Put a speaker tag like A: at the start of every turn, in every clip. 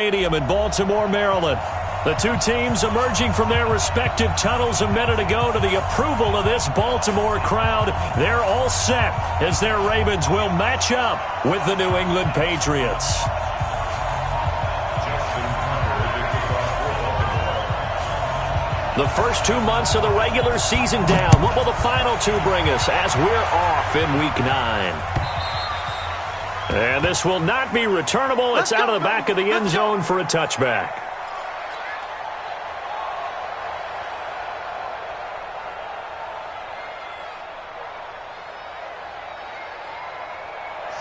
A: Stadium in Baltimore, Maryland. The two teams emerging from their respective tunnels a minute ago to the approval of this Baltimore crowd. They're all set as their Ravens will match up with the New England Patriots. The first 2 months of the regular season down. What will the final two bring us as we're off in Week 9? And this will not be returnable. It's out of the back of the end zone for a touchback.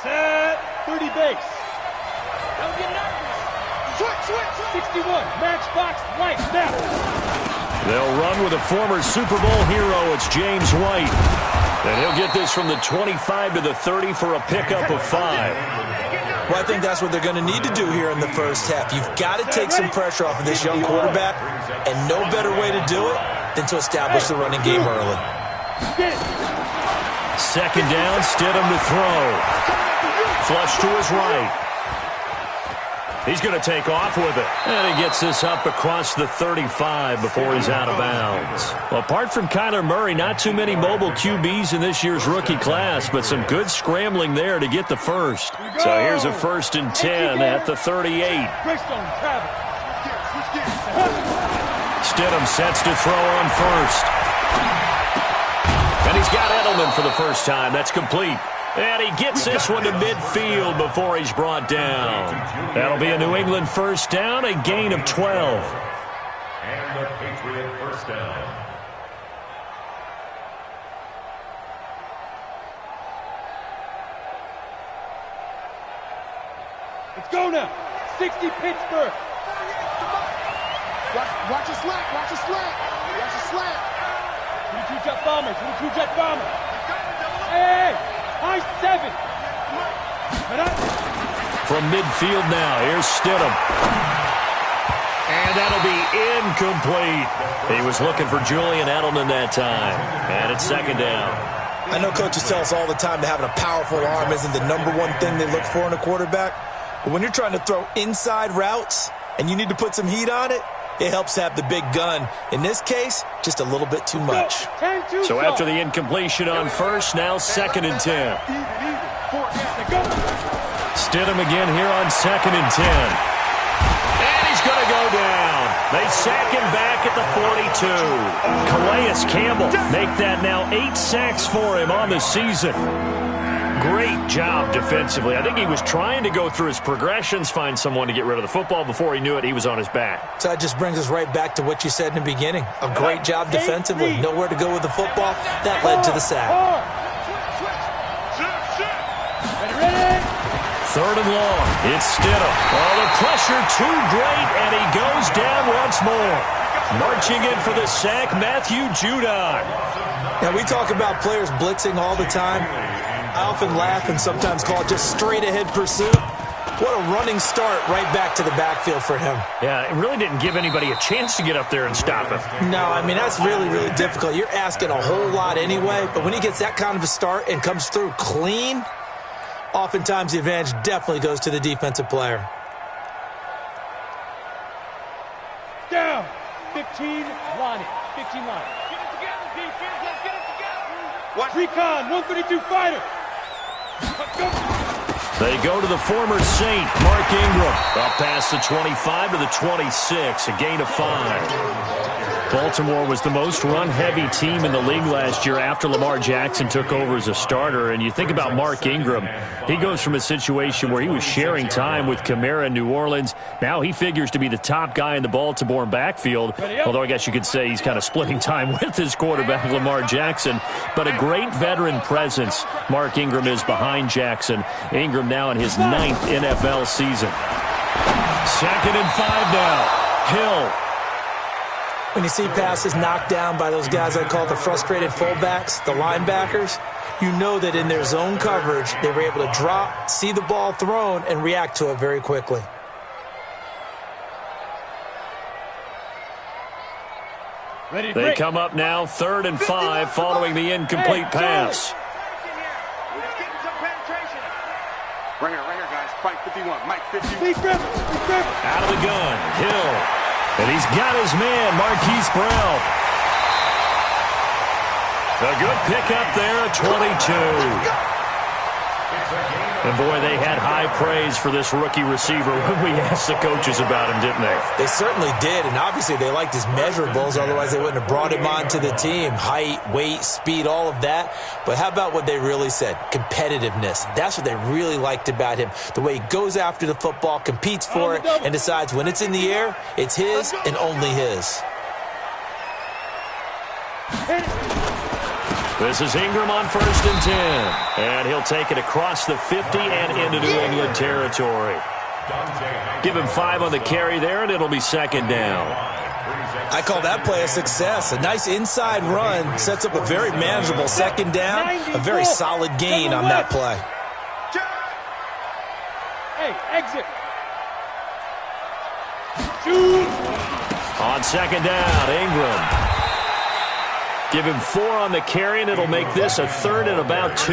B: Set 30 base. Don't get nervous. Switch. 61. Matchbox White. Now.
A: They'll run with a former Super Bowl hero. It's James White. And he'll get this from the 25 to the 30 for a pickup of 5.
C: Well, I think that's what they're going to need to do here in the first half. You've got to take some pressure off of this young quarterback, and no better way to do it than to establish the running game early.
A: Second down, Stidham to throw. Flush to his right. He's going to take off with it. And he gets this up across the 35 before he's out of bounds. Well, apart from Kyler Murray, not too many mobile QBs in this year's rookie class, but some good scrambling there to get the first. So here's a 1st and 10 at the 38. Stidham sets to throw on first. And he's got Edelman for the first time. That's complete. And he gets this one to midfield before he's brought down. That'll be a New England first down, a gain of 12.
D: And the Patriot first down.
B: Let's go now. 60 Pittsburgh.
E: Watch a slant. Watch a slant. Watch a slant.
B: 22 jet bombers. 22 jet bombers. Hey! High 7.
A: From midfield now, here's Stidham. And that'll be incomplete. He was looking for Julian Edelman that time. And it's second down.
C: I know coaches tell us all the time that having a powerful arm isn't the number one thing they look for in a quarterback. But when you're trying to throw inside routes and you need to put some heat on it, it helps to have the big gun. In this case, just a little bit too much.
A: So after the incompletion on first, now 2nd and 10. Stidham again here on 2nd and 10. And he's going to go down. They sack him back at the 42. Calais Campbell make that now 8 sacks for him on the season. Great job defensively. I think he was trying to go through his progressions, find someone to get rid of the football. Before he knew it, he was on his back.
C: So that just brings us right back to what you said in the beginning. A great job defensively. Nowhere to go with the football. That led to the sack.
A: 3rd and long. It's Stidham. Oh, the pressure too great, and he goes down once more. Marching in for the sack, Matthew Judon.
C: Now, we talk about players blitzing all the time. I often laugh and sometimes call it just straight-ahead pursuit. What a running start right back to the backfield for him.
A: Yeah, it really didn't give anybody a chance to get up there and stop him.
C: No, I mean, that's really, really difficult. You're asking a whole lot anyway, but when he gets that kind of a start and comes through clean, oftentimes the advantage definitely goes to the defensive player.
B: Down. 15 line. 15 line. Get it together, defense. Let's get it together. What? Recon, 132 fighter. Let's go.
A: They go to the former Saint, Mark Ingram. Up past the 25 to the 26, a gain of 5. Baltimore was the most run-heavy team in the league last year after Lamar Jackson took over as a starter. And you think about Mark Ingram, he goes from a situation where he was sharing time with Kamara in New Orleans. Now he figures to be the top guy in the Baltimore backfield, although I guess you could say he's kind of splitting time with his quarterback, Lamar Jackson. But a great veteran presence Mark Ingram is behind Jackson. Ingram now in his 9th NFL season. 2nd and 5 now. Hill.
C: When you see passes knocked down by those guys I call the frustrated fullbacks, the linebackers, you know that in their zone coverage, they were able to drop, see the ball thrown, and react to it very quickly.
A: They come up now 3rd and 5 following the incomplete pass.
E: Right here, guys. Fight.
B: Mike 51, Mike 51.
A: Out of the gun, Hill. And he's got his man, Marquise Brown. A good pickup there at 22. And, boy, they had high praise for this rookie receiver when we asked the coaches about him, didn't they?
C: They certainly did, and obviously they liked his measurables. Otherwise, they wouldn't have brought him onto the team. Height, weight, speed, all of that. But how about what they really said? Competitiveness. That's what they really liked about him. The way he goes after the football, competes for it, and decides when it's in the air, it's his and only his.
A: This is Ingram on 1st and 10. And he'll take it across the 50 and into New England territory. Give him 5 on the carry there, and it'll be 2nd down.
C: I call that play a success. A nice inside run sets up a very manageable 2nd down. A very solid gain on that play.
B: Hey, exit.
A: On 2nd down, Ingram. Give him 4 on the carry, and it'll make this a 3rd and about 2.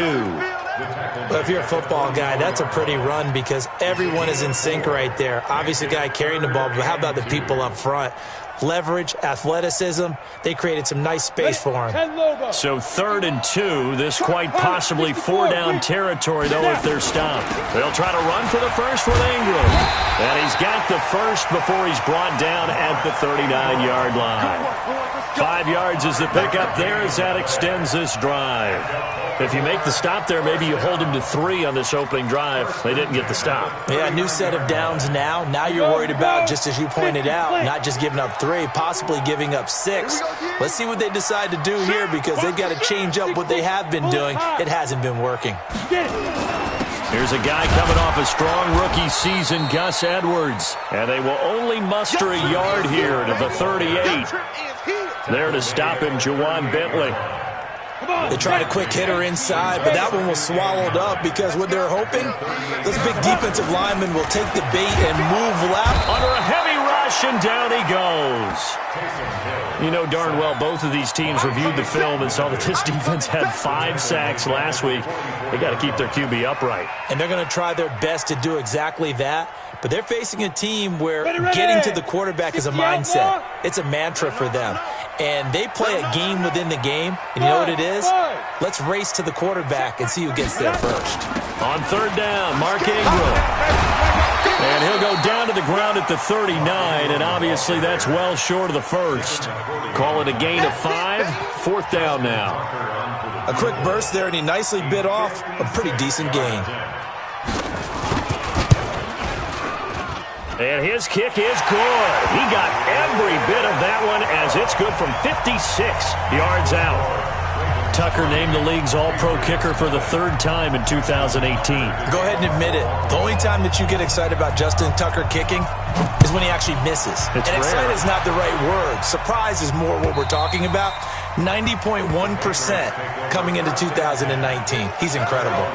C: Well, if you're a football guy, that's a pretty run because everyone is in sync right there. Obviously, the guy carrying the ball, but how about the people up front? Leverage, athleticism, they created some nice space for him.
A: So 3rd and 2, this quite possibly 4-down territory, though, if they're stopped. They'll try to run for the first with Ingram. And he's got the first before he's brought down at the 39-yard line. 5 yards is the pickup there as that extends this drive. If you make the stop there, maybe you hold him to 3 on this opening drive. They didn't get the stop.
C: Yeah, new set of downs now. Now you're worried about, just as you pointed out, not just giving up 3, possibly giving up 6. Let's see what they decide to do here because they've got to change up what they have been doing. It hasn't been working.
A: Here's a guy coming off a strong rookie season, Gus Edwards. And they will only muster a yard here to the 38. There to stop him, Juwan Bentley.
C: They tried a quick hitter inside, but that one was swallowed up because what they're hoping, those big defensive linemen will take the bait and move left.
A: Under a heavy rush, and down he goes. You know darn well both of these teams reviewed the film and saw that this defense had 5 sacks last week. They got to keep their QB upright.
C: And they're going to try their best to do exactly that. But they're facing a team where getting to the quarterback is a mindset. It's a mantra for them. And they play a game within the game. And you know what it is? Let's race to the quarterback and see who gets there first.
A: On 3rd down, Mark Ingram. And he'll go down to the ground at the 39, and obviously that's well short of the first. Call it a gain of 5, 4th down now.
C: A quick burst there, and he nicely bit off a pretty decent gain.
A: And his kick is good. He got every bit of that one as it's good from 56 yards out. Tucker named the league's all-pro kicker for the 3rd time in 2018.
C: Go ahead and admit it. The only time that you get excited about Justin Tucker kicking is when he actually misses. And excited is not the right word. Surprise is more what we're talking about. 90.1% coming into 2019. He's incredible.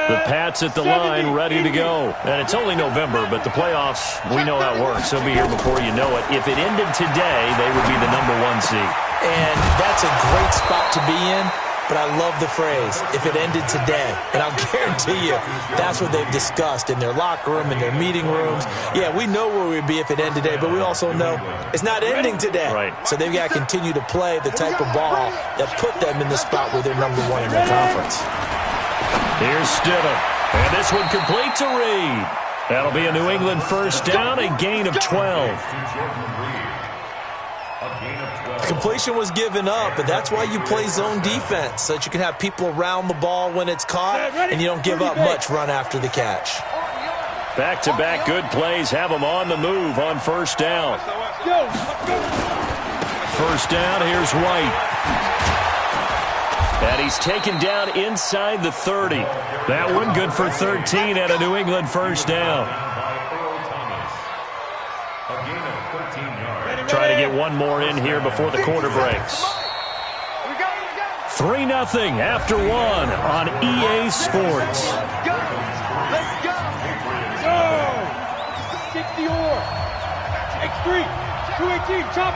A: The Pats at the line, ready to go. And it's only November, but the playoffs, we know how it works. They'll be here before you know it. If it ended today, they would be the #1 seed.
C: And that's a great spot to be in, but I love the phrase, if it ended today. And I'll guarantee you, that's what they've discussed in their locker room, in their meeting rooms. Yeah, we know where we'd be if it ended today, but we also know it's not ending today.
A: Right.
C: So they've got to continue to play the type of ball that put them in the spot where they're #1 in their conference.
A: Here's Stidham, and this one complete to Reed. That'll be a New England 1st down, a gain of 12.
C: Completion was given up, but that's why you play zone defense, so that you can have people around the ball when it's caught, and you don't give up much run after the catch.
A: Back-to-back good plays have them on the move on 1st down. 1st down, here's White. And he's taken down inside the 30. That one good for 13 at a New England 1st down. Try to get one more in here before the quarter breaks. 3-0 after 1 on EA Sports.
B: Let's go! 60 or. X3. 218. Chop.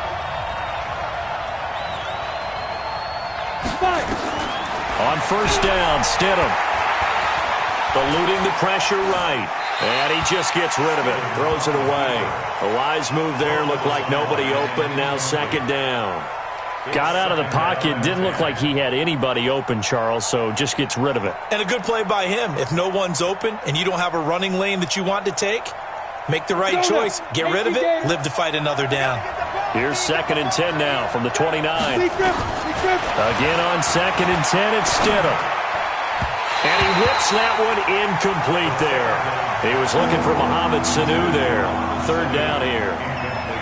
A: On first down, Stidham. Eluding the pressure right. And he just gets rid of it. Throws it away. A wise move there. Looked like nobody open. Now second down. Got out of the pocket. Didn't look like he had anybody open, Charles, so just gets rid of it.
C: And a good play by him. If no one's open and you don't have a running lane that you want to take, make the right choice. Get rid of it. Live to fight another down.
A: Here's 2nd and 10 now from the 29. Again on 2nd and 10, it's Stidham. And he whips that one incomplete there. He was looking for Mohamed Sanu there. 3rd down here.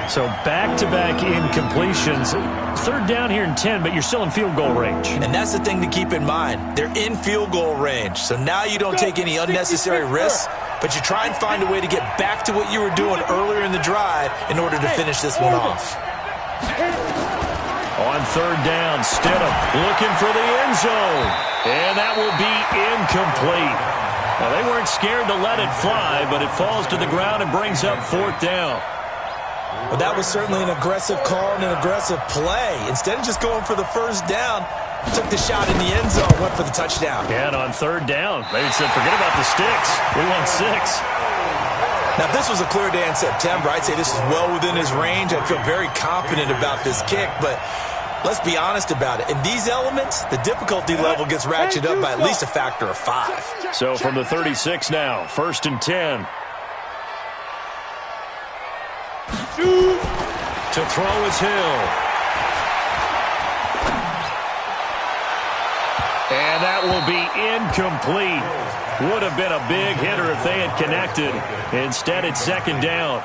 A: So back-to-back incompletions. 3rd down here in 10, but you're still in field goal range.
C: And that's the thing to keep in mind. They're in field goal range. So now you don't take any unnecessary risks, but you try and find a way to get back to what you were doing earlier in the drive in order to finish this one off.
A: On 3rd down, Stidham looking for the end zone. And that will be incomplete. Well, they weren't scared to let it fly, but it falls to the ground and brings up 4th down.
C: Well, that was certainly an aggressive call and an aggressive play. Instead of just going for the first down, took the shot in the end zone, went for the touchdown.
A: And on 3rd down, they said, forget about the sticks. We want 6.
C: Now, if this was a clear day in September, I'd say this is well within his range. I feel very confident about this kick, but let's be honest about it. In these elements, the difficulty level gets ratcheted up by at least a factor of 5.
A: So from the 36 now, 1st and 10. To throw is Hill. And that will be incomplete. Would have been a big hitter if they had connected. Instead, it's 2nd down.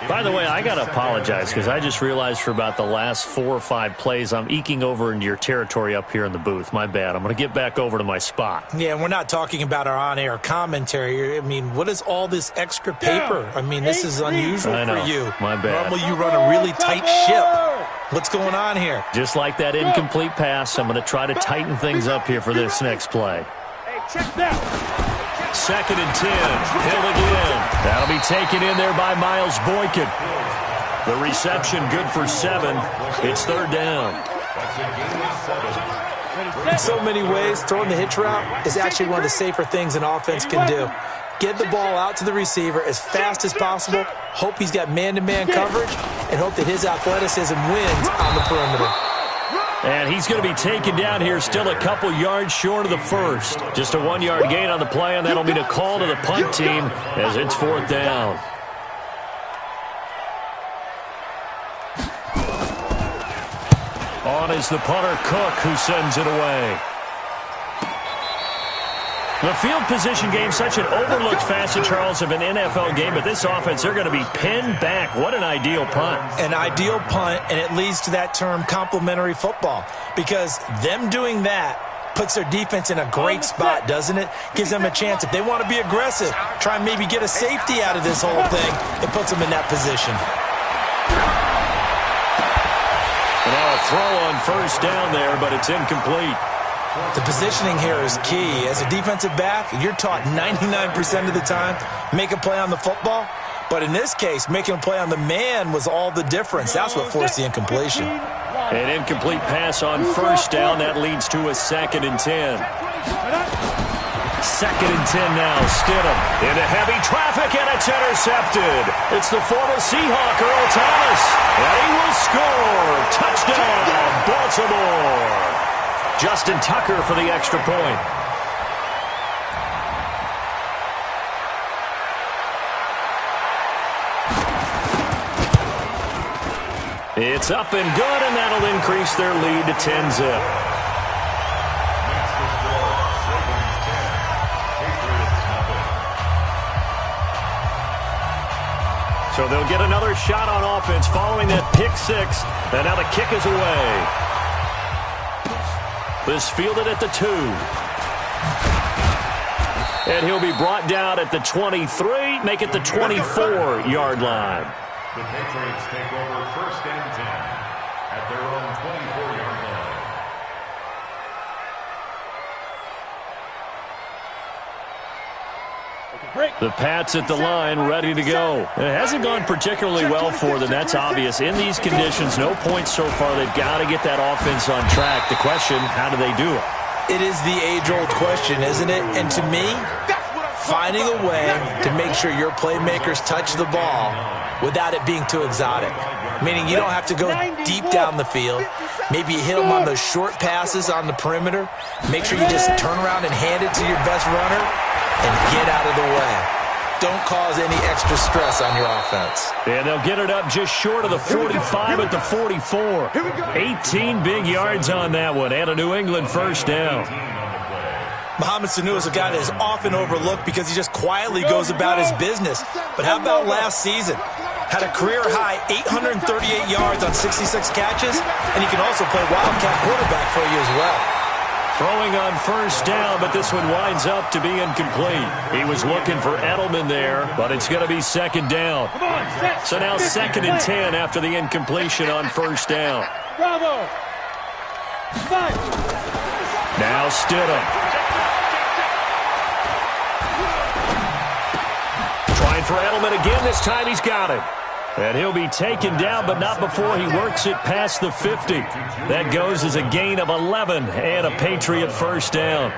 A: By the way, I got to apologize because I just realized for about the last 4 or 5 plays, I'm eking over into your territory up here in the booth. My bad. I'm going to get back over to my spot.
C: Yeah, and we're not talking about our on-air commentary. I mean, what is all this extra paper? I mean, this is unusual for you.
A: My bad.
C: Normally you run a really tight ship. What's going on here?
A: Just like that incomplete pass, I'm going to try to tighten things up here for this next play.
B: Hey, check that.
A: 2nd and 10. Hill again. That'll be taken in there by Miles Boykin. The reception good for 7. It's 3rd down.
C: In so many ways, throwing the hitch route is actually one of the safer things an offense can do. Get the ball out to the receiver as fast as possible, hope he's got man-to-man coverage, and hope that his athleticism wins on the perimeter.
A: And he's going to be taken down here still a couple yards short of the first. Just a 1-yard gain on the play, and that'll mean a call to the punt team as it's 4th down. On is the punter, Cook, who sends it away. The field position game, such an overlooked facet, Charles, of an NFL game, but this offense, they're going to be pinned back. What an ideal punt.
C: An ideal punt, and it leads to that term complementary football, because them doing that puts their defense in a great spot, doesn't it? Gives them a chance. If they want to be aggressive, try and maybe get a safety out of this whole thing, it puts them in that position.
A: And now a throw on first down there, but it's incomplete.
C: The positioning here is key. As a defensive back, you're taught 99% of the time, make a play on the football. But in this case, making a play on the man was all the difference. That's what forced the incompletion.
A: An incomplete pass on first down. That leads to a 2nd and 10. 2nd and 10 now. Stidham into heavy traffic, and it's intercepted. It's the former Seahawk, Earl Thomas. And he will score. Touchdown, Baltimore. Justin Tucker for the extra point. It's up and good, and that'll increase their lead to 10-zip. So they'll get another shot on offense following that pick 6, and now the kick is away. This fielded at the 2. And he'll be brought down at the 23, make it the 24-yard line.
D: The Patriots take over 1st and 10 at their own 24-yard line.
A: The Pats at the line, ready to go. It hasn't gone particularly well for them. That's obvious. In these conditions, no points so far. They've got to get that offense on track. The question, how do they do it?
C: It is the age-old question, isn't it? And to me, finding a way to make sure your playmakers touch the ball without it being too exotic. Meaning you don't have to go deep down the field. Maybe you hit them on those short passes on the perimeter. Make sure you just turn around and hand it to your best runner and get out of the way. Don't cause any extra stress on your offense.
A: And they'll get it up just short of the 45 at the 44. 18 big yards on that one and a New England first down.
C: Mohamed Sanu is a guy that is often overlooked because he just quietly goes about his business. But how about last season? Had a career-high 838 yards on 66 catches, and he can also play wildcat quarterback for you as well.
A: Throwing on first down, but this one winds up to be incomplete. He was looking for Edelman there, but it's going to be second down. So now 2nd and 10 after the incompletion on first down.
B: Bravo.
A: Now Stidham. Trying for Edelman again. This time he's got it. And he'll be taken down, but not before he works it past the 50. That goes as a gain of 11 and a Patriot first down.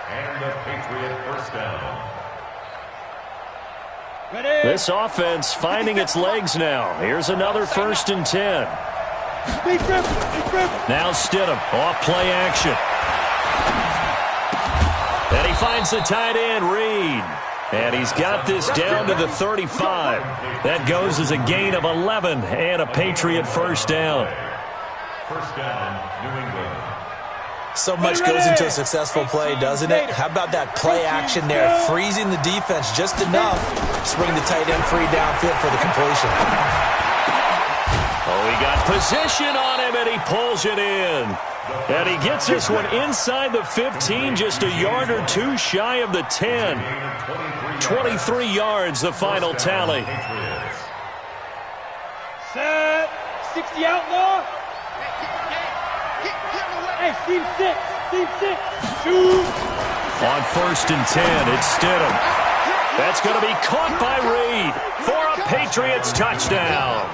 D: And a Patriot first down.
A: This offense finding its legs now. Here's another 1st and 10. Now Stidham off play action. And he finds the tight end, Reed. And he's got this down to the 35. That goes as a gain of 11 and a Patriot first down.
D: First down, New England.
C: So much goes into a successful play, doesn't it? How about that play action there? Freezing the defense just enough to bring the tight end free downfield for the completion.
A: Oh, he got position on him, and he pulls it in. And he gets this one inside the 15, just a yard or two shy of the 10. 23 yards, the final tally.
B: Set. 60 outlaw. Hey, team 6. Team 6. Shoot.
A: On 1st and 10, it's Stidham. That's going to be caught by Reed for a Patriots touchdown.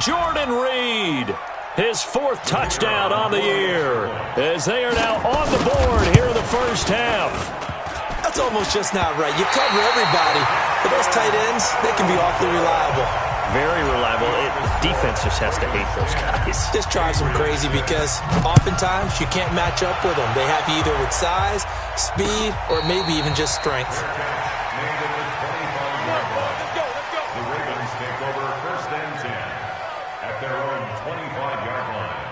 A: Jordan Reed, his 4th touchdown on the year, as they are now on the board here in the first half.
C: That's almost just not right. You cover everybody, but those tight ends, they can be awfully reliable.
A: Very reliable. Defense just has to hate those guys.
C: This drives them crazy because oftentimes you can't match up with them. They have you either with size, speed, or maybe even just strength.
D: The Ravens take over 1st and 10 at their own 25-yard line.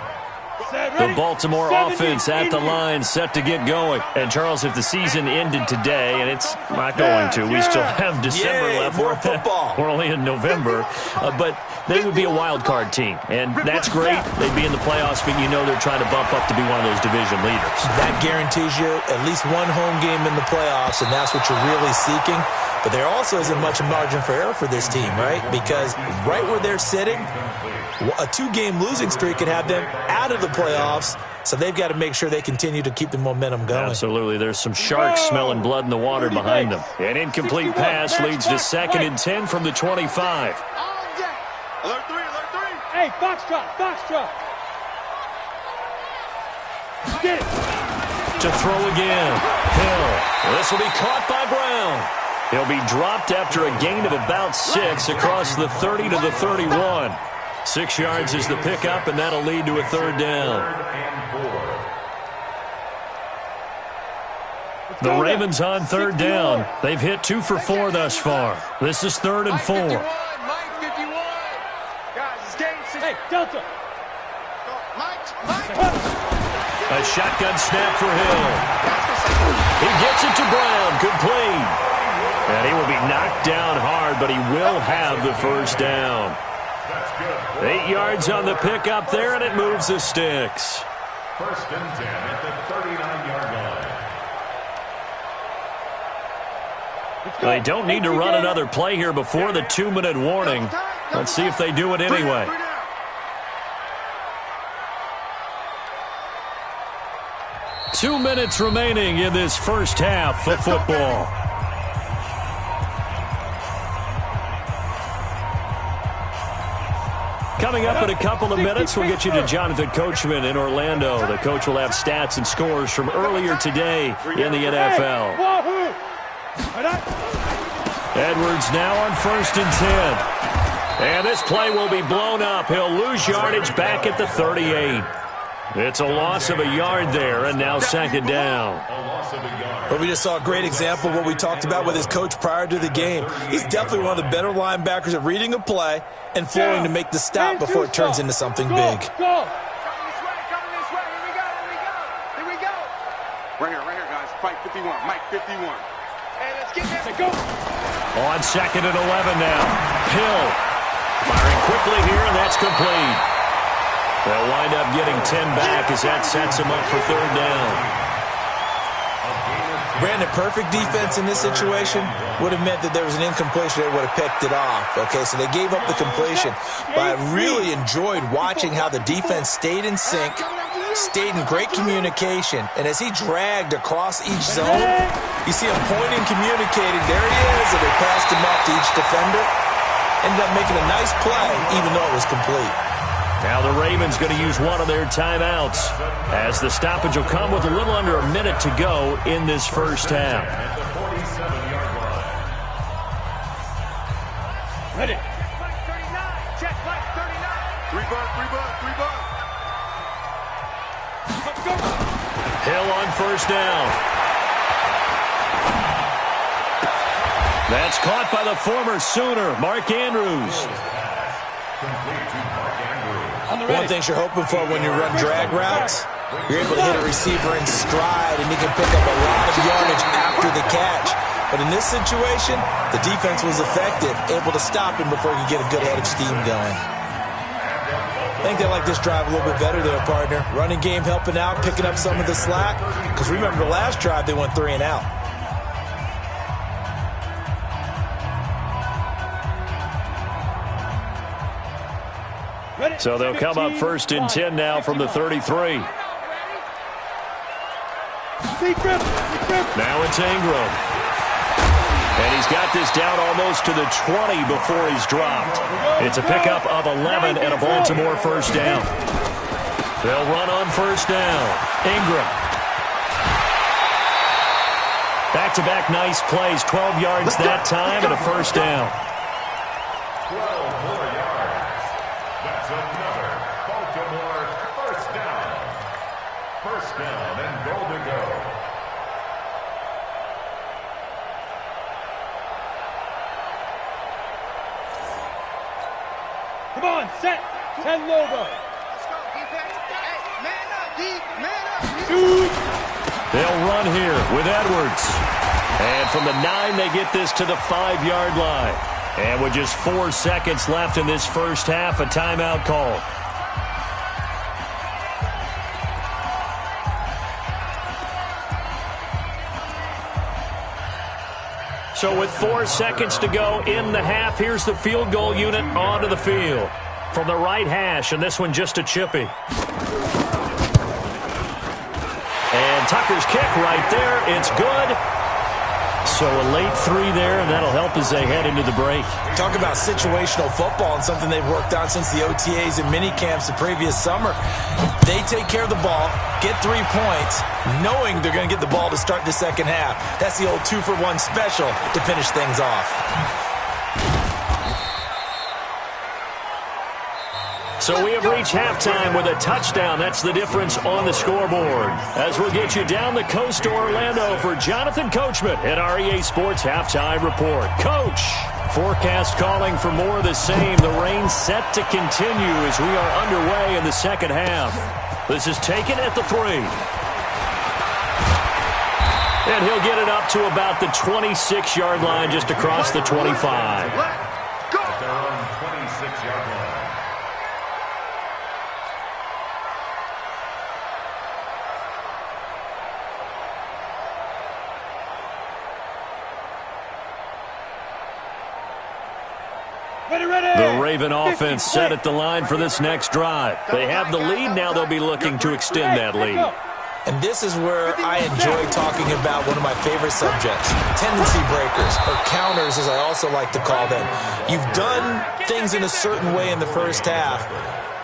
A: The Baltimore offense at the line, set to get going. And, Charles, if the season ended today, and it's not going to, we still have December left.
C: More football.
A: We're only in November. But they would be a wild card team. And that's great. They'd be in the playoffs, but you know they're trying to bump up to be one of those division leaders.
C: That guarantees you at least one home game in the playoffs, and that's what you're really seeking. But there also isn't much margin for error for this team, right? Because right where they're sitting, a 2-game losing streak could have them out of the playoffs, so they've got to make sure they continue to keep the momentum going.
A: Absolutely. There's some sharks smelling blood in the water behind them. An incomplete pass leads to 2nd and 10 from the 25.
E: Alert 3, alert 3.
B: Hey, foxtrot, foxtrot. Get it.
A: To throw again. Hill. This will be caught by Brown. He'll be dropped after a gain of about 6 across the 30 to the 31. 6 yards is the pickup, and that'll lead to a 3rd down. The Ravens on 3rd down. They've hit 2 for 4 thus far. This is 3rd and 4.
E: Mike 51. Guys, it's game 6.
B: Hey, Delta.
E: Mike.
A: A shotgun snap for Hill. He gets it to Brown, complete. And he will be knocked down hard, but he will have the first down. 8 yards on the pickup there, and it moves the sticks.
D: 1st and 10 at the 39-yard line.
A: They don't need to run another play here before the 2-minute warning. Let's see if they do it anyway. Two minutes remaining in this first half of football. Coming up in a couple of minutes, we'll get you to Jonathan Coachman in Orlando. The coach will have stats and scores from earlier today in the NFL. Edwards now on 1st and 10. And this play will be blown up. He'll lose yardage back at the 38. It's a loss of a yard there, and now 2nd down.
C: But we just saw a great example of what we talked about with his coach prior to the game. He's definitely one of the better linebackers at reading a play and flowing to make the stop before it turns into something big.
E: Coming this way, here we go. Right here, guys. Fight 51, Mike 51. Hey, let's get this. Go.
A: On 2nd and 11 now. Hill firing quickly here, and that's complete. They'll wind up getting 10 back as that sets him up for 3rd down.
C: Brandon, perfect defense in this situation would have meant that there was an incompletion. They would have picked it off. Okay, so they gave up the completion. But I really enjoyed watching how the defense stayed in sync, stayed in great communication. And as he dragged across each zone, you see him pointing, communicating. There he is, and they passed him off to each defender. Ended up making a nice play, even though it was complete.
A: Now the Ravens going to use one of their timeouts as the stoppage will come with a little under a minute to go in this first half.
B: Ready.
E: Check, Mike 39. 3 buck.
A: Hill on 1st down. That's caught by the former Sooner, Mark Andrews.
C: One thing you're hoping for when you run drag routes, you're able to hit a receiver in stride, and he can pick up a lot of yardage after the catch. But in this situation, the defense was effective, able to stop him before he could get a good head of steam going. I think they like this drive a little bit better there, partner. Running game helping out, picking up some of the slack. Because remember the last drive, they went 3 and out.
A: So they'll come up 1st and 10 now from the 33. Now it's Ingram. And he's got this down almost to the 20 before he's dropped. It's a pickup of 11 and a Baltimore 1st down. They'll run on 1st down. Ingram. Back-to-back nice plays. 12 yards that time and a 1st down.
D: 12 more yards. That's another Baltimore 1st down. 1st down and goal to go.
B: Come on, set. 10 Lobo.
E: Let's go, defense. Hey, man up, D. Man up.
A: They'll run here with Edwards. And from the 9, they get this to the 5-yard line. And with just 4 seconds left in this first half, a timeout call. So with 4 seconds to go in the half, here's the field goal unit onto the field. From the right hash, and this one just a chippy. And Tucker's kick right there. It's good. So a late 3 there, and that'll help as they head into the break.
C: Talk about situational football and something they've worked on since the OTAs and mini camps the previous summer. They take care of the ball, get 3 points, knowing they're going to get the ball to start the second half. That's the old 2-for-1 special to finish things off.
A: So we have reached halftime with a touchdown. That's the difference on the scoreboard. As we'll get you down the coast to Orlando for Jonathan Coachman at our EA Sports Halftime Report. Coach, forecast calling for more of the same. The rain set to continue as we are underway in the second half. This is taken at the 3. And he'll get it up to about the 26-yard line just across the 25.
D: Go! At their own 26-yard line.
A: The Raven offense set at the line for this next drive. They have the lead. Now they'll be looking to extend that lead.
C: And this is where I enjoy talking about one of my favorite subjects, tendency breakers, or counters as I also like to call them. You've done things in a certain way in the first half,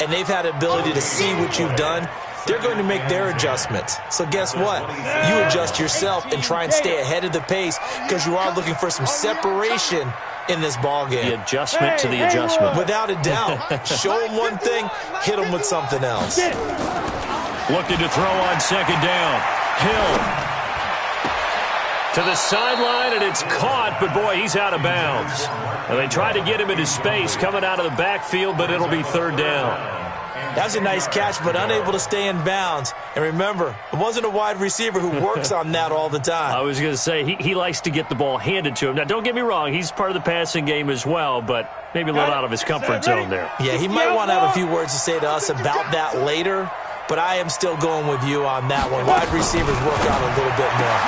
C: and they've had the ability to see what you've done. They're going to make their adjustments. So guess what? You adjust yourself and try and stay ahead of the pace because you are looking for some separation in this ball game.
A: The adjustment to the adjustment.
C: Without a doubt. Show them one thing, hit them with something else.
A: Looking to throw on second down. Hill to the sideline, and it's caught, but boy, he's out of bounds. And they tried to get him into space coming out of the backfield, but it'll be third down.
C: That was a nice catch, but unable to stay in bounds. And remember, it wasn't a wide receiver who works on that all the time.
A: I was going to say, he likes to get the ball handed to him. Now, don't get me wrong, he's part of the passing game as well, but maybe a little out of his comfort zone there.
C: Yeah, he might want to have a few words to say to us about that later, but I am still going with you on that one. Wide receivers work out a little bit more.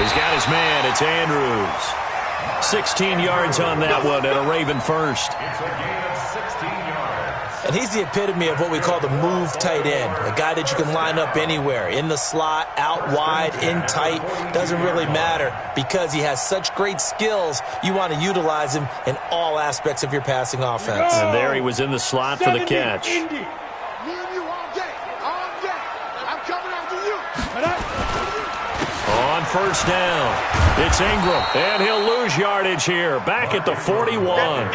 A: He's got his man. It's Andrews. 16 yards on that one and a Raven first.
D: It's a gain of 16 yards.
C: And he's the epitome of what we call the move tight end, a guy that you can line up anywhere, in the slot, out wide, in tight, doesn't really matter because he has such great skills. You want to utilize him in all aspects of your passing offense.
A: And there he was in the slot for the catch. On first down, it's Ingram, and he'll lose yardage here, back at the 41.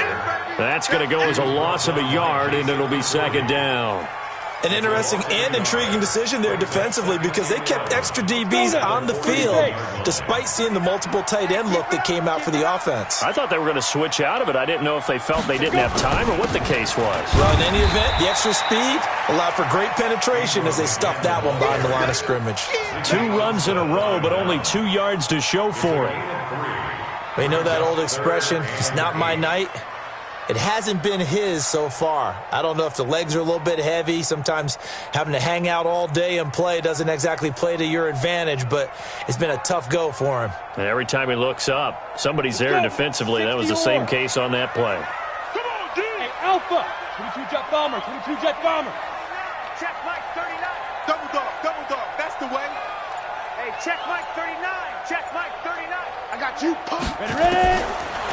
A: That's going to go as a loss of a yard, and it'll be second down.
C: An interesting and intriguing decision there defensively because they kept extra DBs on the field despite seeing the multiple tight end look that came out for the offense.
A: I thought they were going to switch out of it. I didn't know if they felt they didn't have time or what the case was.
C: Well, in any event, the extra speed allowed for great penetration as they stuffed that one behind the line of scrimmage.
A: 2 runs in a row, but only 2 yards to show for it.
C: We know that old expression, it's not my night. It hasn't been his so far. I don't know if the legs are a little bit heavy. Sometimes having to hang out all day and play doesn't exactly play to your advantage, but it's been a tough go for him.
A: And every time he looks up, somebody's there defensively. That was the same case on that play.
B: Come on, D! Hey, Alpha! 22 jet bomber, 22 jet bomber.
E: Check Mike 39. Double dog, that's the way. Hey, check Mike 39. Check Mike 39. I got you, punk.
B: Ready?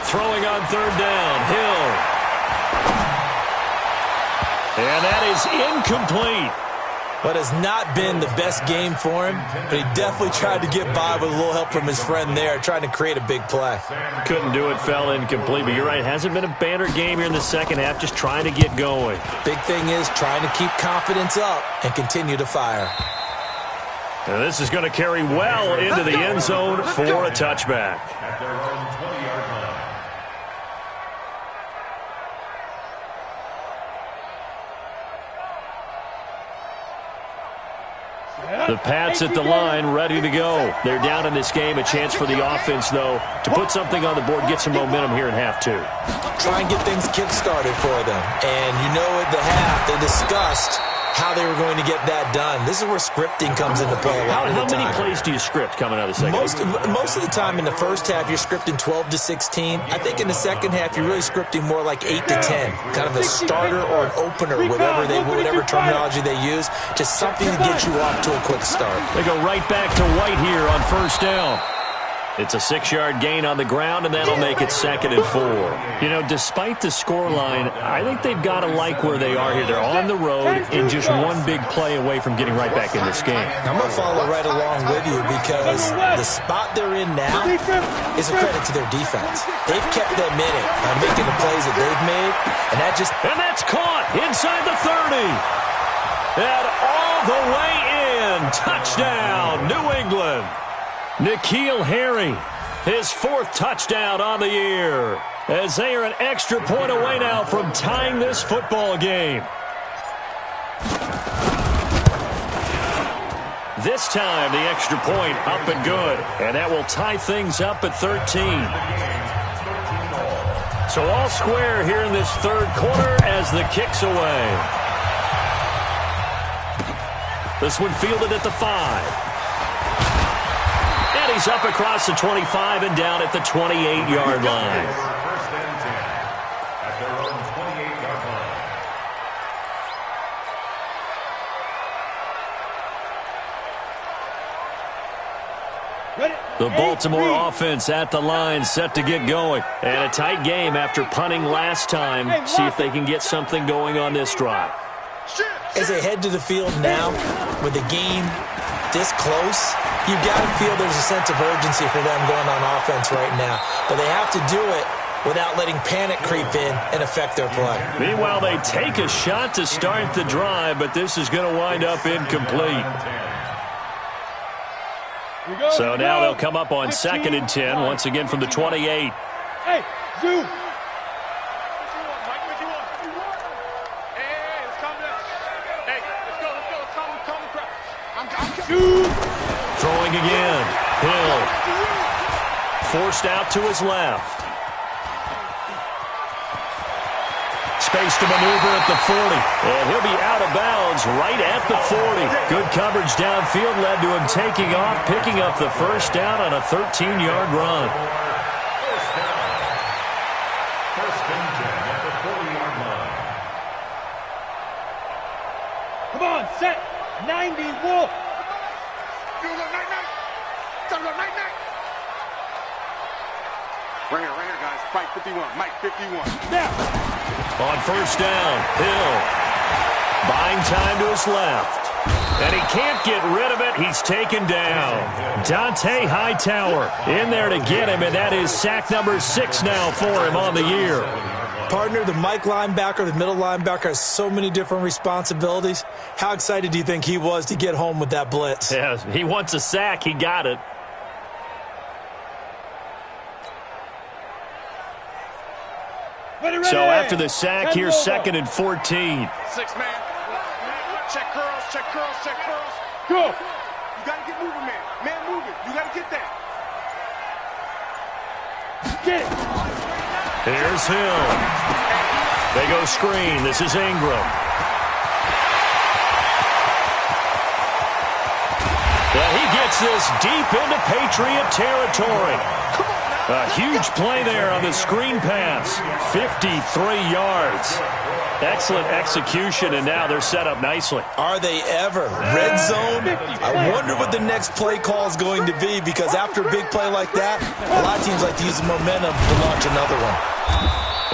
A: Throwing on third down, Hill. And that is incomplete.
C: What has not been the best game for him, but he definitely tried to get by with a little help from his friend there, trying to create a big play.
A: Couldn't do it, fell incomplete, but you're right, it hasn't been a banner game here in the second half, just trying to get going.
C: Big thing is trying to keep confidence up and continue to fire.
A: And this is going to carry well into the end zone for a touchback.
D: At their own 20-yard line.
A: The Pats at the line, ready to go. They're down in this game. A chance for the offense, though, to put something on the board, get some momentum here in half 2.
C: Try and get things kick-started for them. And you know at the half, they discussed how they were going to get that done. This is where scripting comes into play a lot of the time.
A: How many plays do you script coming out of the second half?
C: Most of the time in the first half, you're scripting 12 to 16. I think in the second half, you're really scripting more like 8 to 10. Kind of a starter or an opener, whatever terminology they use. Just something to get you off to a quick start.
A: They go right back to White here on first down. It's a 6-yard gain on the ground, and that'll make it 2nd and 4. You know, despite the scoreline, I think they've got to like where they are here. They're on the road and just one big play away from getting right back in this game.
C: I'm going to follow right along with you because the spot they're in now is a credit to their defense. They've kept them in it by making the plays that they've made, and
A: that's caught inside the 30. And all the way in. Touchdown, New England. N'Keal Harry, his 4th touchdown on the year, as they are an extra point away now from tying this football game. This time, the extra point up and good, and that will tie things up at 13. So all square here in this third quarter as the kick's away. This one fielded at the 5. He's up across the 25 and down at the 28-yard line.
D: First and 10 at their own 28-yard line.
A: The Baltimore offense at the line, set to get going. And a tight game after punting last time. See if they can get something going on this drive.
C: As they head to the field now, with the game this close, you've got to feel there's a sense of urgency for them going on offense right now. But they have to do it without letting panic creep in and affect their play.
A: Meanwhile, they take a shot to start the drive, but this is going to wind up incomplete. So now they'll come up on 2nd and 10, once again from the 28.
B: Hey, zoom.
A: Throwing again. Hill. Forced out to his left. Space to maneuver at the 40. And he'll be out of bounds right at the 40. Good coverage downfield led to him taking off, picking up the first down on a 13-yard run.
D: First and 10 at the 40-yard line.
B: Come on, set. 90, Wolf.
E: Right here, guys. Mike 51. Mike 51.
B: Now.
A: On first down, Hill buying time to his left. And he can't get rid of it. He's taken down. Dante Hightower in there to get him, and that is sack number 6 now for him on the year.
C: Partner, the Mike linebacker, the middle linebacker, has so many different responsibilities. How excited do you think he was to get home with that blitz?
A: Yeah, he wants a sack. He got it. So after the sack, here's 2nd and 14.
E: 6 man. Check curls, check curls, check curls.
B: Go.
E: You got to get moving, man. Man moving. You got to get that.
B: Get it.
A: Here's Hill. They go screen. This is Ingram. And he gets this deep into Patriot territory. A huge play there on the screen pass. 53 yards. Excellent execution, and now they're set up nicely.
C: Are they ever? Red zone? I wonder what the next play call is going to be, because after a big play like that, a lot of teams like to use the momentum to launch another one.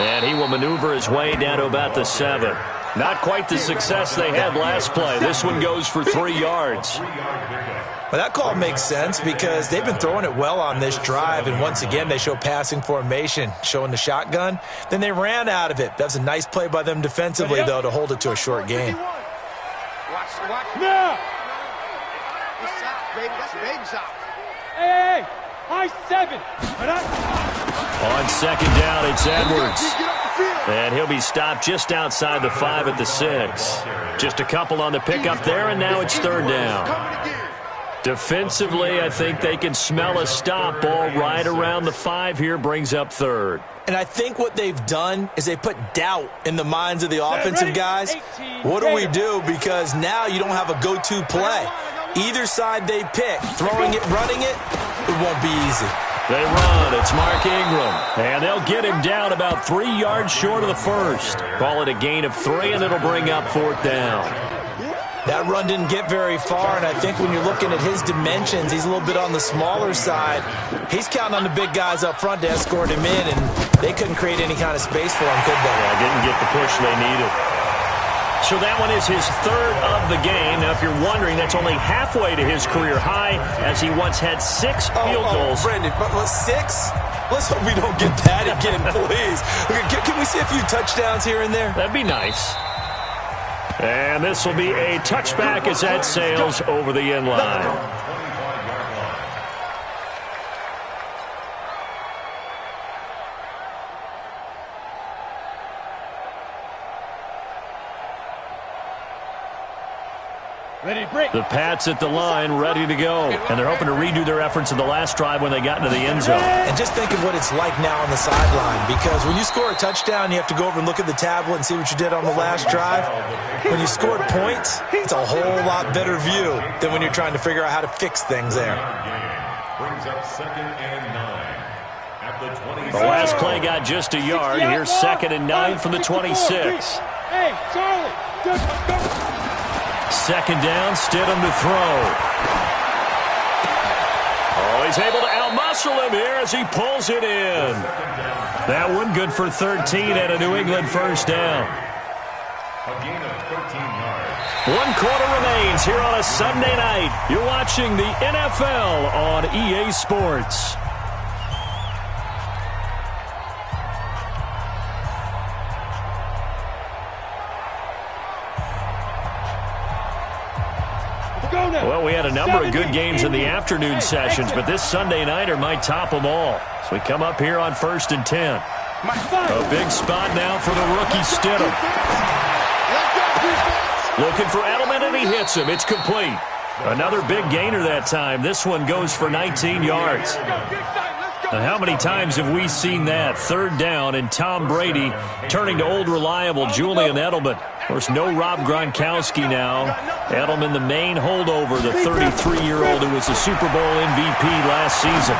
A: And he will maneuver his way down to about the 7. Not quite the success they had last play. This one goes for 3 yards.
C: Well, that call makes sense because they've been throwing it well on this drive, and once again they show passing formation, showing the shotgun. Then they ran out of it. That's a nice play by them defensively, though, to hold it to a short gain.
E: Watch.
B: Now.
E: Good shot, baby. That's a baby shot.
B: Hey, high 7.
A: On 2nd down, it's Edwards. And he'll be stopped just outside the 5 at the 6. Just a couple on the pickup there, and now it's 3rd down. Defensively, I think they can smell a stop ball right around the 5 here, brings up 3rd.
C: And I think what they've done is they put doubt in the minds of the offensive guys. What do we do? Because now you don't have a go-to play. Either side they pick, throwing it, running it, it won't be easy.
A: They run. It's Mark Ingram. And they'll get him down about 3 yards short of the first. Call it a gain of 3, and it'll bring up 4th down.
C: That run didn't get very far, and I think when you're looking at his dimensions, he's a little bit on the smaller side. He's counting on the big guys up front to escort him in, and they couldn't create any kind of space for him, could they?
A: Yeah, didn't get the push they needed. So that one is his 3rd of the game. Now, if you're wondering, that's only halfway to his career high, as he once had 6 field goals.
C: Brendan, but 6? Let's hope we don't get that again, please. Can we see a few touchdowns here and there?
A: That'd be nice. And this will be a touchback as that sails over the end line. The Pats at the line, ready to go. And they're hoping to redo their efforts in the last drive when they got into the end zone.
C: And just think of what it's like now on the sideline, because when you score a touchdown, you have to go over and look at the tablet and see what you did on the last drive. When you scored points, it's a whole lot better view than when you're trying to figure out how to fix things there.
D: Brings up 2nd and 9 at the 26.
A: The last play got just a yard. Here's 2nd and 9 from the 26.
B: Hey, Charlie, go. 2nd
A: down, Stidham to throw. Oh, he's He's able to outmuscle him here as he pulls it in. That one good for 13 and a New England first down.
D: A gain of 13 yards.
A: 1 quarter remains here on a Sunday night. You're watching the NFL on EA Sports. Well, we had a number of good games in the afternoon sessions, but this Sunday nighter might top them all. So we come up here on 1st and 10. A big spot now for the rookie Stidham. Looking for Edelman, and he hits him. It's complete. Another big gainer that time. This one goes for 19 yards. Now, how many times have we seen that? 3rd down, and Tom Brady turning to old reliable Julian Edelman. Of course, no Rob Gronkowski now. Edelman, the main holdover, the 33-year-old who was the Super Bowl MVP last season.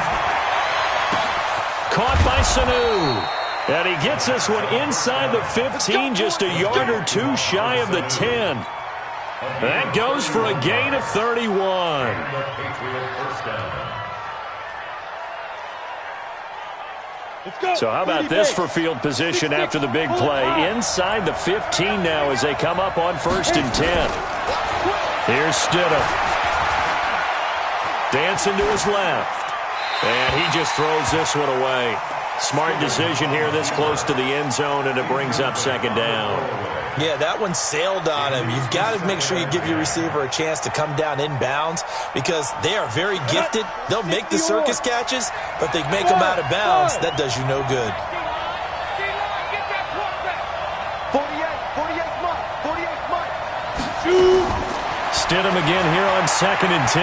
A: Caught by Sanu. And he gets this one inside the 15, just a yard or two shy of the 10. That goes for a gain of 31. So how about this for field position after the big play? Inside the 15 now as they come up on 1st and 10. Here's Stidham. Dancing to his left. And he just throws this one away. Smart decision here this close to the end zone, and it brings up 2nd down.
C: Yeah, that one sailed on him. You've got to make sure you give your receiver a chance to come down inbounds because they are very gifted. They'll make the circus catches, but they make them out of bounds. That does you no good.
E: 48 Mike.
A: Stidham again here on 2nd and 10.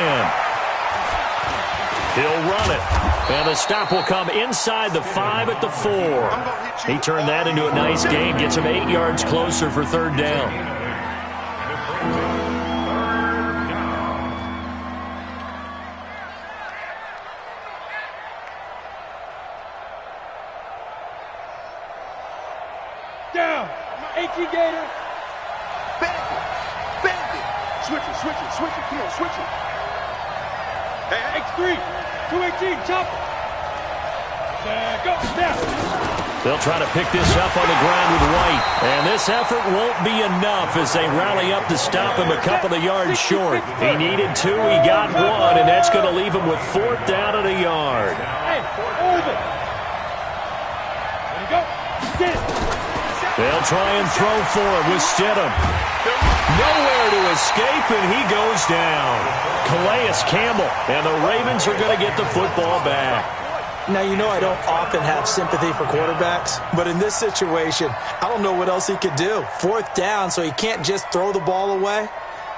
A: He'll run it. And the stop will come inside the 5 at the 4. He turned that into a nice gain. Gets him 8 yards closer for 3rd down.
B: Down. 18 Gator.
E: Bend it. Switch it. Come on, switch it.
B: X3. 218. Chopper. Go. Now.
A: They'll try to pick this up on the ground with White. And this effort won't be enough as they rally up to stop him a couple of yards short. He needed 2. He got 1, and that's going to leave him with 4th down and a yard.
B: Hey, over. There you go. Get it.
A: They'll try and throw for it with Stidham. Nowhere to escape, and he goes down. Calais Campbell, and the Ravens are going to get the football back.
C: Now, you know I don't often have sympathy for quarterbacks, but in this situation, I don't know what else he could do. 4th down, so he can't just throw the ball away.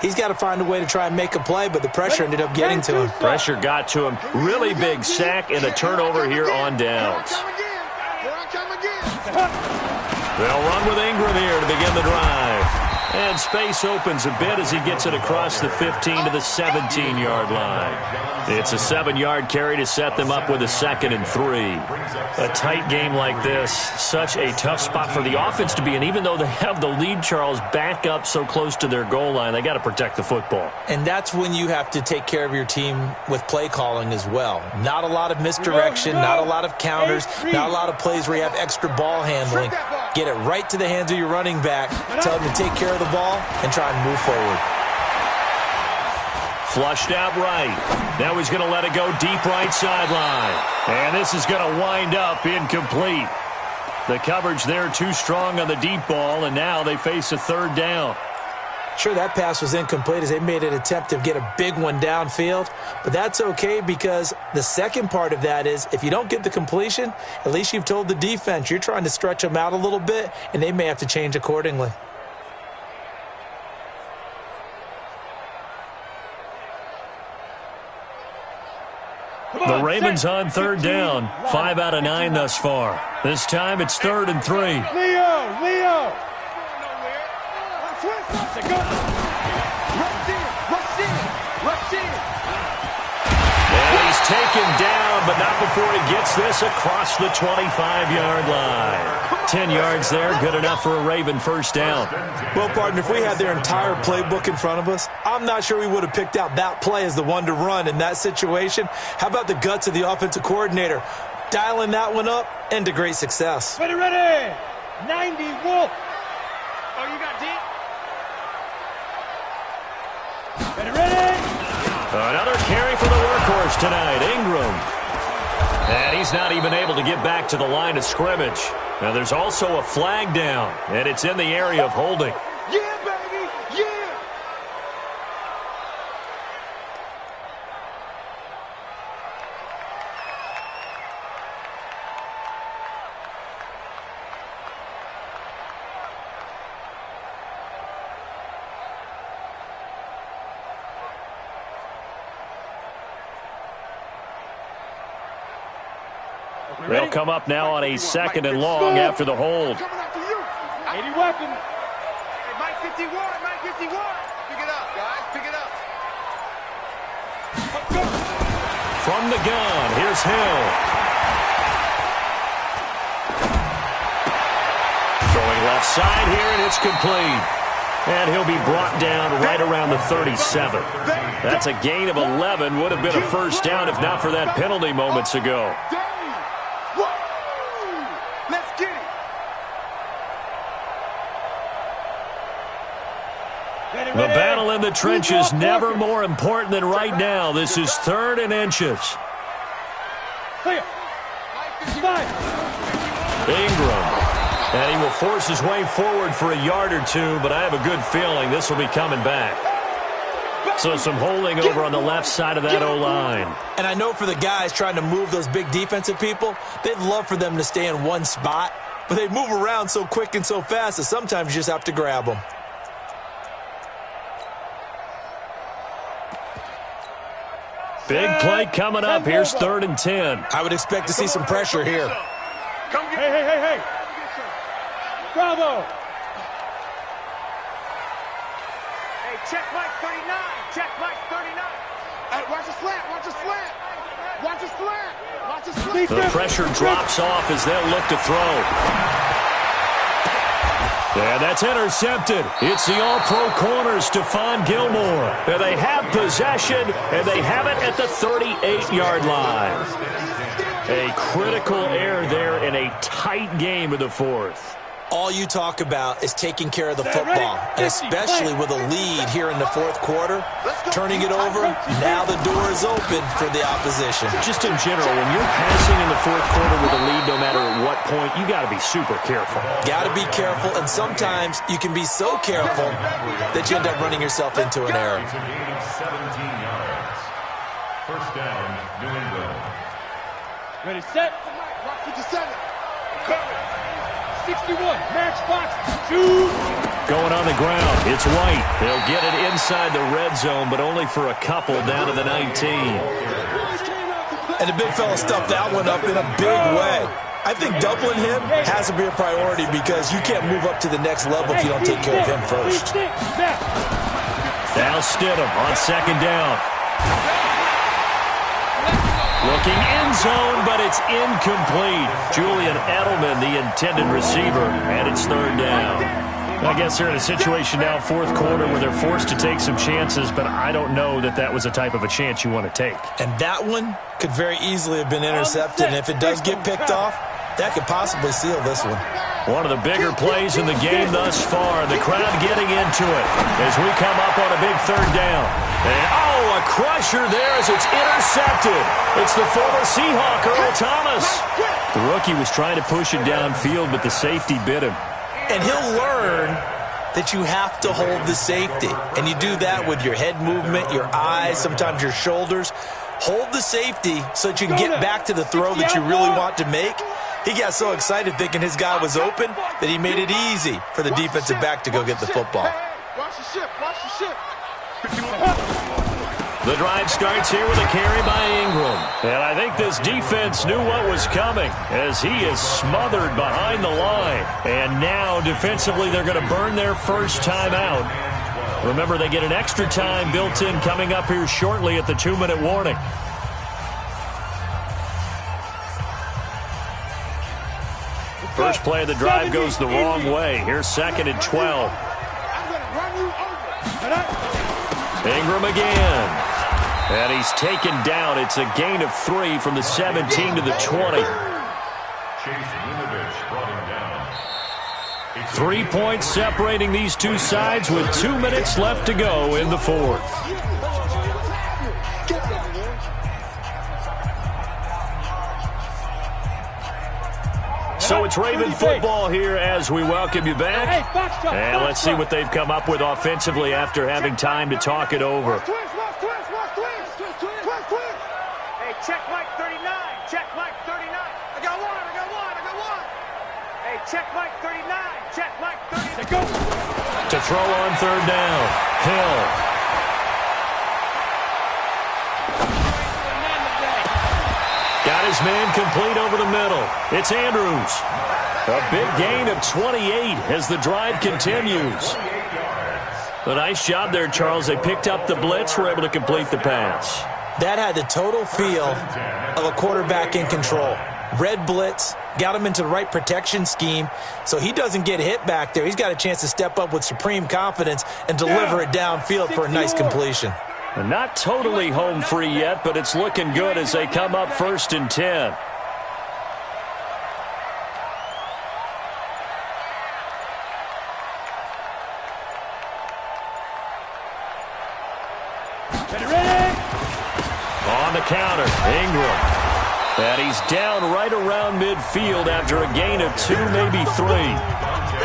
C: He's got to find a way to try and make a play, but the pressure ended up getting to him.
A: Pressure got to him. Really big sack and a turnover here on downs. They'll run with Ingram here to begin the drive. And space opens a bit as he gets it across the 15 to the 17-yard line. It's a 7-yard carry to set them up with a 2nd and 3. A tight game like this, such a tough spot for the offense to be in. Even though they have the lead, Charles, back up so close to their goal line, they got to protect the football.
C: And that's when you have to take care of your team with play calling as well. Not a lot of misdirection, not a lot of counters, not a lot of plays where you have extra ball handling. Get it right to the hands of your running back, tell him to take care of the ball, and try and move forward.
A: Flushed out right. Now he's going to let it go deep right sideline. And this is going to wind up incomplete. The coverage there too strong on the deep ball, and now they face a 3rd down.
C: Sure, that pass was incomplete as they made an attempt to get a big one downfield, but that's okay because the second part of that is if you don't get the completion, at least you've told the defense you're trying to stretch them out a little bit, and they may have to change accordingly.
A: The Ravens on 3rd down. 5 out of 9 thus far. This time it's 3rd and 3.
B: Leo.
A: And he's taken down, but not before he gets this across the 25-yard line. 10 yards there, good enough for a Raven first down.
C: Well, partner, if we had their entire playbook in front of us, I'm not sure we would have picked out that play as the one to run in that situation. How about the guts of the offensive coordinator? Dialing that one up, and to great success.
B: Ready, ready. 90, Wolf.
E: Oh, you got deep?
B: Ready, ready.
A: Another carry for the workhorse tonight, Ingram. And he's not even able to get back to the line of scrimmage. Now, there's also a flag down, and it's in the area of holding.
E: Yeah, baby, yeah.
A: They'll come up now on a second and long after the hold.
B: 80 weapons.
E: Hey, Mike 51, Mike 51. Pick it up, guys, pick it up.
A: From the gun, here's Hill. Throwing left side here, and it's complete. And he'll be brought down right around the 37. That's a gain of 11. Would have been a first down if not for that penalty moments ago.
E: Let's get it.
A: The battle in the trenches never more important than right now. This is 3rd and inches.
B: Clear.
A: Ingram. And he will force his way forward for a yard or two, but I have a good feeling this will be coming back. So some holding over on the left side of that O-line.
C: And I know for the guys trying to move those big defensive people, they'd love for them to stay in one spot, but they move around so quick and so fast that sometimes you just have to grab them.
A: Big play coming up. Here's 3rd and 10.
C: I would expect to see some pressure here.
E: Come get
B: Hey. Bravo.
E: Hey, check Mike 39. Check Mike 39. Hey, watch the slant. Watch the slant. Watch the slant. Watch the slant.
A: The pressure drops off as they'll look to throw. Yeah, that's intercepted. It's the all-pro corner, Stephon Gilmore. And they have possession, and they have it at the 38-yard line. A critical error there in a tight game of the 4th.
C: All you talk about is taking care of the football, and especially with a lead here in the 4th quarter, turning it over, now the door is open for the opposition.
A: Just in general, when you're passing in the 4th quarter with a lead, no matter at what point, you got to be super careful.
C: Got to be careful, and sometimes you can be so careful that you end up running yourself into an error.
D: It's a gain of 17 yards. First down, New England.
B: Ready, set.
E: Watch what you said.
B: 61, match box, 2.
A: Going on the ground, it's White. They'll get it inside the red zone, but only for a couple down to the 19.
C: And the big fella stuffed that one up in a big way. I think doubling him has to be a priority because you can't move up to the next level if you don't take care of him first.
A: Now Stidham on 2nd down. Looking end zone, but it's incomplete. Julian Edelman, the intended receiver, and it's 3rd down. I guess they're in a situation now, 4th quarter, where they're forced to take some chances, but I don't know that that was the type of a chance you want to take.
C: And that one could very easily have been intercepted, and if it does get picked off, that could possibly seal this one.
A: One of the bigger plays in the game thus far. The crowd getting into it as we come up on a big 3rd down. And, a crusher there as it's intercepted. It's the former Seahawk, Earl Thomas. The rookie was trying to push it downfield, but the safety bit him.
C: And he'll learn that you have to hold the safety. And you do that with your head movement, your eyes, sometimes your shoulders. Hold the safety so that you can get back to the throw that you really want to make. He got so excited thinking his guy was open that he made it easy for the defensive back to go get the football.
E: Watch the ship. Watch the ship.
A: The drive starts here with a carry by Ingram. And I think this defense knew what was coming as he is smothered behind the line. And now defensively they're going to burn their first time out. Remember, they get an extra time built in coming up here shortly at the 2-minute warning. First play of the drive goes the wrong way. Here's 2nd and 12. Ingram again. And he's taken down. It's a gain of 3 from the 17 to the 20. 3 points separating these two sides with 2 minutes left to go in the fourth. So it's Raven football here as we welcome you back. And let's see what they've come up with offensively after having time to talk it over.
E: Hey, check Mike 39. Check Mike 39. I got one. Hey, check Mike 39. Check Mike 39. Go.
A: To throw on 3rd down. Hill. Got his man complete over the middle. It's Andrews. A big gain of 28 as the drive continues. A nice job there, Charles. They picked up the blitz, were able to complete the pass.
C: That had the total feel of a quarterback in control. Red blitz, got him into the right protection scheme, so he doesn't get hit back there. He's got a chance to step up with supreme confidence and deliver it downfield for a nice completion.
A: And not totally home free yet, but it's looking good as they come up 1st and 10. On the counter, Ingram. And he's down right around midfield after a gain of 2, maybe 3.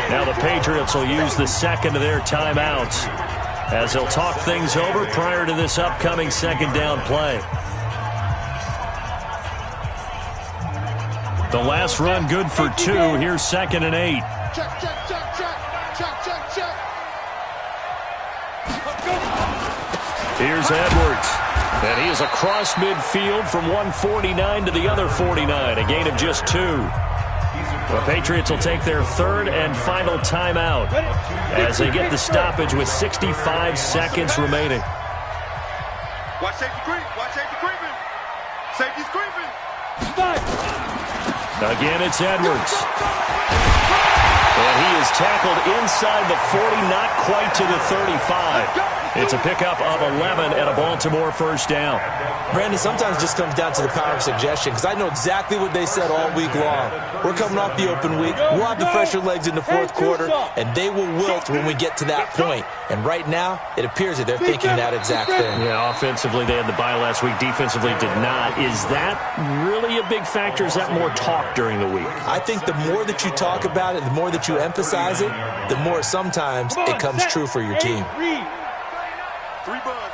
A: Now the Patriots will use the 2nd of their timeouts as they'll talk things over prior to this upcoming 2nd down play. The last run good for 2. Here's 2nd and 8.
E: Check.
A: Here's Edwards. And he is across midfield from 149 to the other 49. A gain of just 2. The Patriots will take their 3rd and final timeout as they get the stoppage with 65 seconds remaining.
E: Watch safety creep. Safety's creeping.
A: Again, it's Edwards. And he is tackled inside the 40, not quite to the 35. It's a pickup of 11 and a Baltimore 1st down.
C: Brandon, sometimes it just comes down to the power of suggestion, because I know exactly what they said all week long. We're coming off the open week. We'll have the fresher legs in the 4th quarter, and they will wilt when we get to that point. And right now, it appears that they're thinking that exact thing.
A: Yeah, offensively, they had the bye last week. Defensively, did not. Is that really a big factor? Is that more talk during the week?
C: I think the more that you talk about it, the more that you emphasize it, the more sometimes it comes true for your team.
E: 3 buns.